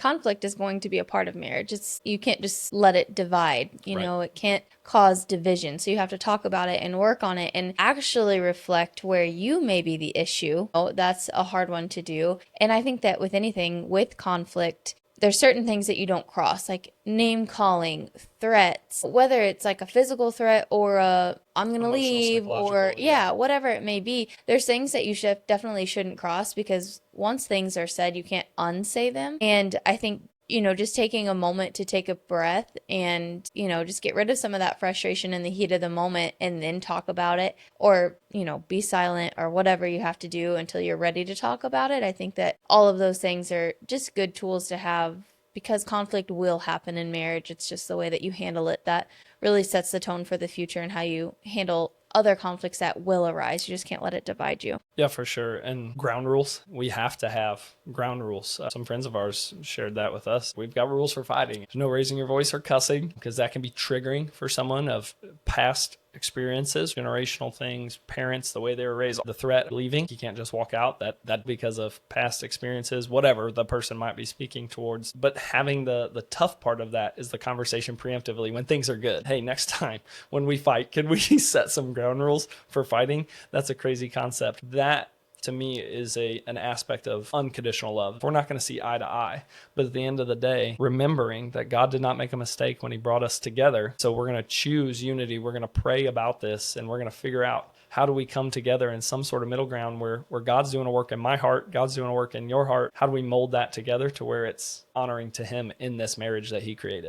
conflict is going to be a part of marriage. You can't just let it divide, Right. it can't cause division. So you have to talk about it and work on it and actually reflect where you may be the issue. Oh, that's a hard one to do. And I think that with anything with conflict, there's certain things that you don't cross, like name calling, threats, whether it's like a physical threat or I'm gonna Emotional, leave, or psychological, yeah. whatever it may be. There's things that you definitely shouldn't cross, because once things are said, you can't unsay them. And I think, just taking a moment to take a breath and, just get rid of some of that frustration in the heat of the moment and then talk about it, or, be silent or whatever you have to do until you're ready to talk about it. I think that all of those things are just good tools to have, because conflict will happen in marriage. It's just the way that you handle it that really sets the tone for the future and how you handle other conflicts that will arise. You just can't let it divide you. Yeah, for sure. And ground rules. We have to have ground rules. Some friends of ours shared that with us. We've got rules for fighting. There's no raising your voice or cussing, because that can be triggering for someone of past experiences, generational things, parents, the way they were raised, the threat of leaving. You can't just walk out, that because of past experiences, whatever the person might be speaking towards. But having the tough part of that is the conversation preemptively when things are good. Hey, next time when we fight, can we set some ground rules for fighting? That's a crazy concept. That to me is an aspect of unconditional love. We're not going to see eye to eye, but at the end of the day, remembering that God did not make a mistake when he brought us together. So we're going to choose unity. We're going to pray about this, and we're going to figure out, how do we come together in some sort of middle ground where God's doing a work in my heart, God's doing a work in your heart? How do we mold that together to where it's honoring to him in this marriage that he created?